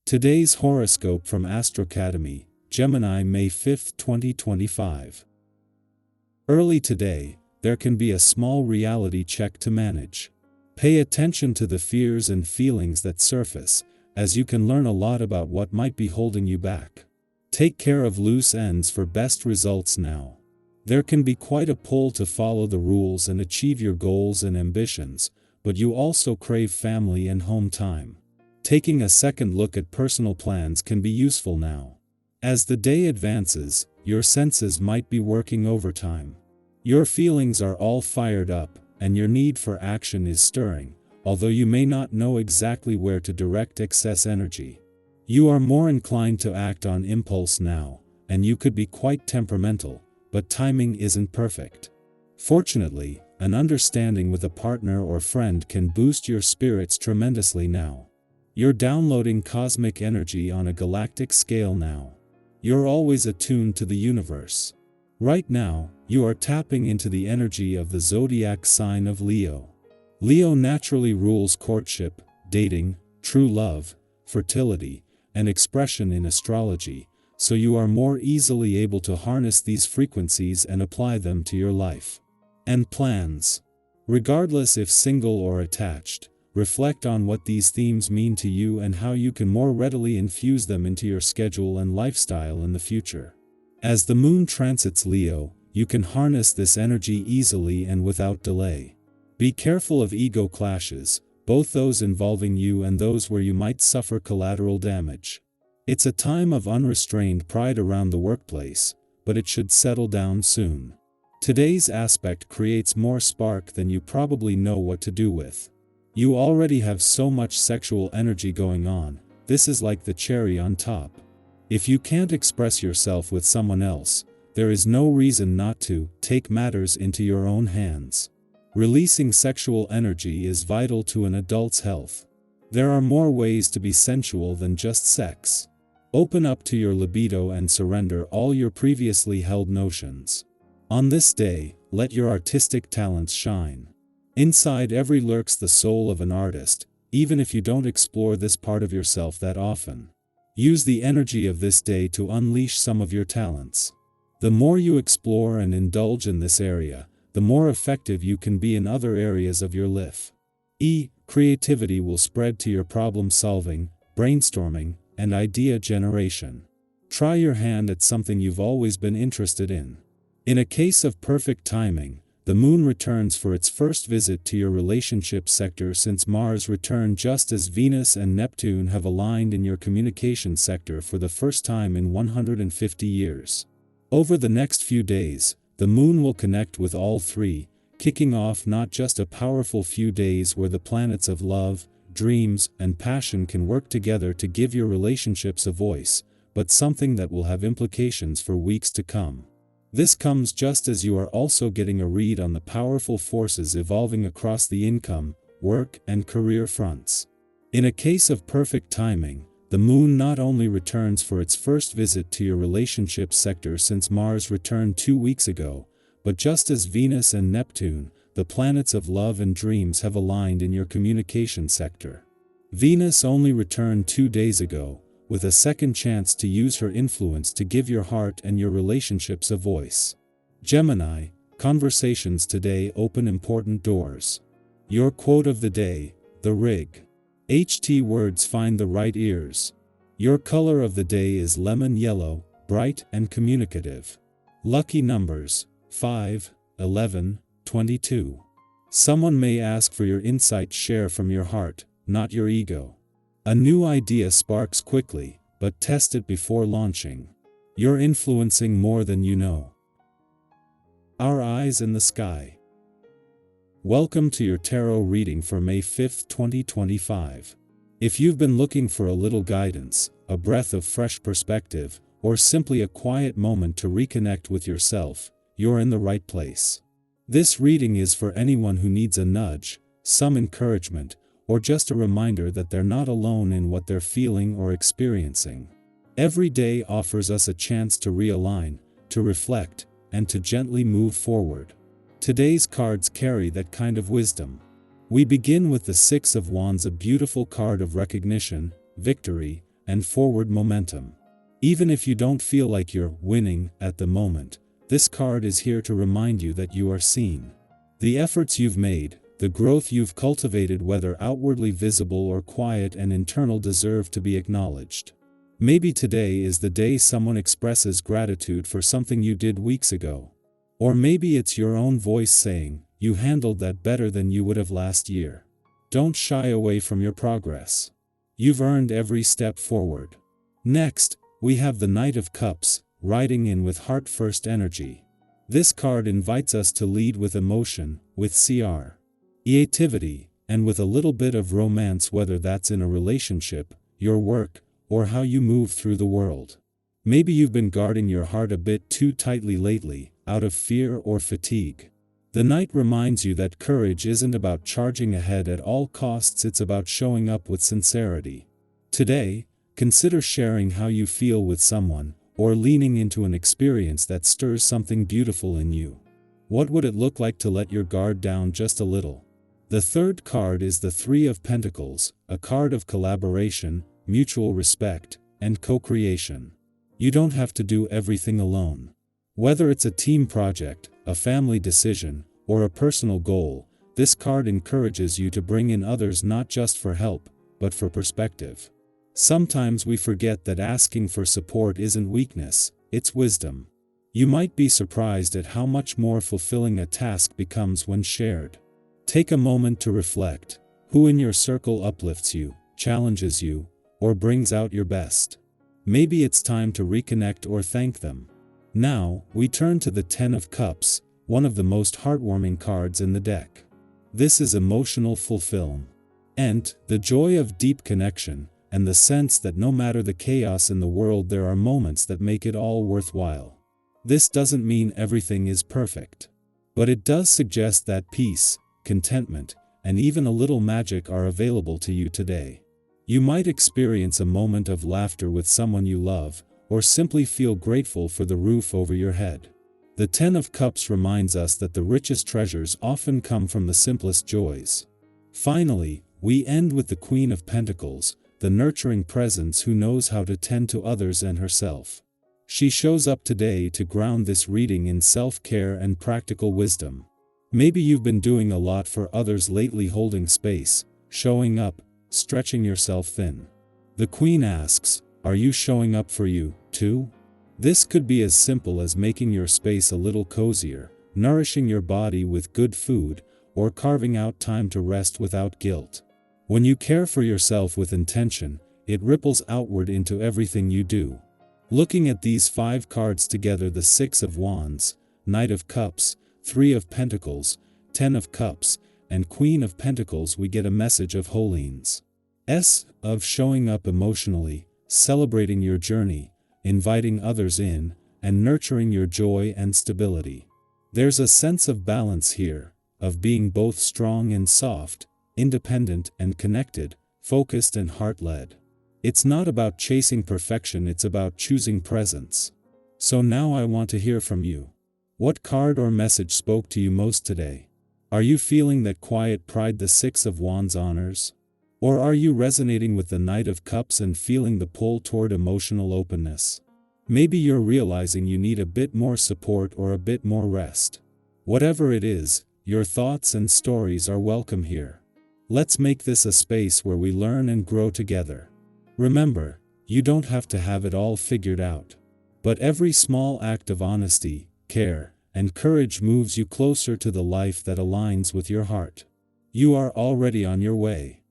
Today's horoscope from Astrocademy, Gemini, May 5, 2025. Early today, there can be a small reality check to manage. Pay attention to the fears and feelings that surface, as you can learn a lot about what might be holding you back. Take care of loose ends for best results now. There can be quite a pull to follow the rules and achieve your goals and ambitions, but you also crave family and home time. Taking a second look at personal plans can be useful now. As the day advances, your senses might be working overtime. Your feelings are all fired up, and your need for action is stirring, although you may not know exactly where to direct excess energy. You are more inclined to act on impulse now, and you could be quite temperamental, but timing isn't perfect. Fortunately, an understanding with a partner or friend can boost your spirits tremendously now. You're downloading cosmic energy on a galactic scale now. You're always attuned to the universe. Right now, you are tapping into the energy of the zodiac sign of Leo. Leo naturally rules courtship, dating, true love, fertility, and expression in astrology, so you are more easily able to harness these frequencies and apply them to your life and plans. Regardless if single or attached, reflect on what these themes mean to you and how you can more readily infuse them into your schedule and lifestyle in the future. As the moon transits Leo, you can harness this energy easily and without delay. Be careful of ego clashes, both those involving you and those where you might suffer collateral damage. It's a time of unrestrained pride around the workplace, but it should settle down soon. Today's aspect creates more spark than you probably know what to do with. You already have so much sexual energy going on, this is like the cherry on top. If you can't express yourself with someone else, there is no reason not to take matters into your own hands. Releasing sexual energy is vital to an adult's health. There are more ways to be sensual than just sex. Open up to your libido and surrender all your previously held notions. On this day, let your artistic talents shine. Inside every lurks the soul of an artist, even if you don't explore this part of yourself that often. Use the energy of this day to unleash some of your talents. The more you explore and indulge in this area, the more effective you can be in other areas of your life. Creativity will spread to your problem solving, brainstorming, and idea generation. Try your hand at something you've always been interested in. In a case of perfect timing, the moon returns for its first visit to your relationship sector since Mars returned just as Venus and Neptune have aligned in your communication sector for the first time in 150 years. Over the next few days, the moon will connect with all three, kicking off not just a powerful few days where the planets of love, dreams, and passion can work together to give your relationships a voice, but something that will have implications for weeks to come. This comes just as you are also getting a read on the powerful forces evolving across the income, work, and career fronts. In a case of perfect timing, the moon not only returns for its first visit to your relationship sector since Mars returned 2 weeks ago, but just as Venus and Neptune, the planets of love and dreams, have aligned in your communication sector. Venus only returned 2 days ago, with a second chance to use her influence to give your heart and your relationships a voice. Gemini, conversations today open important doors. Your quote of the day, the rig. Words find the right ears. Your color of the day is lemon yellow, bright and communicative. Lucky numbers, 5, 11, 22. Someone may ask for your insight. Share from your heart, not your ego. A new idea sparks quickly, but test it before launching. You're influencing more than you know. Our eyes in the sky. Welcome to your tarot reading for May 5, 2025. If you've been looking for a little guidance, a breath of fresh perspective, or simply a quiet moment to reconnect with yourself, you're in the right place. This reading is for anyone who needs a nudge, some encouragement, or just a reminder that they're not alone in what they're feeling or experiencing. Every day offers us a chance to realign, to reflect, and to gently move forward. Today's cards carry that kind of wisdom. We begin with the Six of Wands, a beautiful card of recognition, victory, and forward momentum. Even if you don't feel like you're winning at the moment, this card is here to remind you that you are seen. The efforts you've made, the growth you've cultivated, whether outwardly visible or quiet and internal, deserve to be acknowledged. Maybe today is the day someone expresses gratitude for something you did weeks ago. Or maybe it's your own voice saying, "You handled that better than you would have last year." Don't shy away from your progress. You've earned every step forward. Next, we have the Knight of Cups, riding in with heart-first energy. This card invites us to lead with emotion, with creativity, and with a little bit of romance, whether that's in a relationship, your work, or how you move through the world. Maybe you've been guarding your heart a bit too tightly lately, out of fear or fatigue. The Knight reminds you that courage isn't about charging ahead at all costs, it's about showing up with sincerity. Today, consider sharing how you feel with someone, or leaning into an experience that stirs something beautiful in you. What would it look like to let your guard down just a little? The third card is the Three of Pentacles, a card of collaboration, mutual respect, and co-creation. You don't have to do everything alone. Whether it's a team project, a family decision, or a personal goal, this card encourages you to bring in others, not just for help, but for perspective. Sometimes we forget that asking for support isn't weakness, it's wisdom. You might be surprised at how much more fulfilling a task becomes when shared. Take a moment to reflect. Who in your circle uplifts you, challenges you, or brings out your best? Maybe it's time to reconnect or thank them. Now, we turn to the Ten of Cups, one of the most heartwarming cards in the deck. This is emotional fulfillment, and the joy of deep connection, and the sense that no matter the chaos in the world, there are moments that make it all worthwhile. This doesn't mean everything is perfect, but it does suggest that peace, contentment, and even a little magic are available to you today. You might experience a moment of laughter with someone you love, or simply feel grateful for the roof over your head. The Ten of Cups reminds us that the richest treasures often come from the simplest joys. Finally, we end with the Queen of Pentacles, the nurturing presence who knows how to tend to others and herself. She shows up today to ground this reading in self-care and practical wisdom. Maybe you've been doing a lot for others lately, holding space, showing up, stretching yourself thin. The Queen asks, are you showing up for you, too? This could be as simple as making your space a little cozier, nourishing your body with good food, or carving out time to rest without guilt. When you care for yourself with intention, it ripples outward into everything you do. Looking at these 5 cards together, the Six of Wands, Knight of Cups, Three of Pentacles, Ten of Cups, and Queen of Pentacles, we get a message of holiness, of showing up emotionally, celebrating your journey, inviting others in, and nurturing your joy and stability. There's a sense of balance here, of being both strong and soft, independent and connected, focused and heart-led. It's not about chasing perfection, it's about choosing presence. So now I want to hear from you. What card or message spoke to you most today? Are you feeling that quiet pride the Six of Wands honors? Or are you resonating with the Knight of Cups and feeling the pull toward emotional openness? Maybe you're realizing you need a bit more support or a bit more rest. Whatever it is, your thoughts and stories are welcome here. Let's make this a space where we learn and grow together. Remember, you don't have to have it all figured out. But every small act of honesty, care, and courage moves you closer to the life that aligns with your heart. You are already on your way.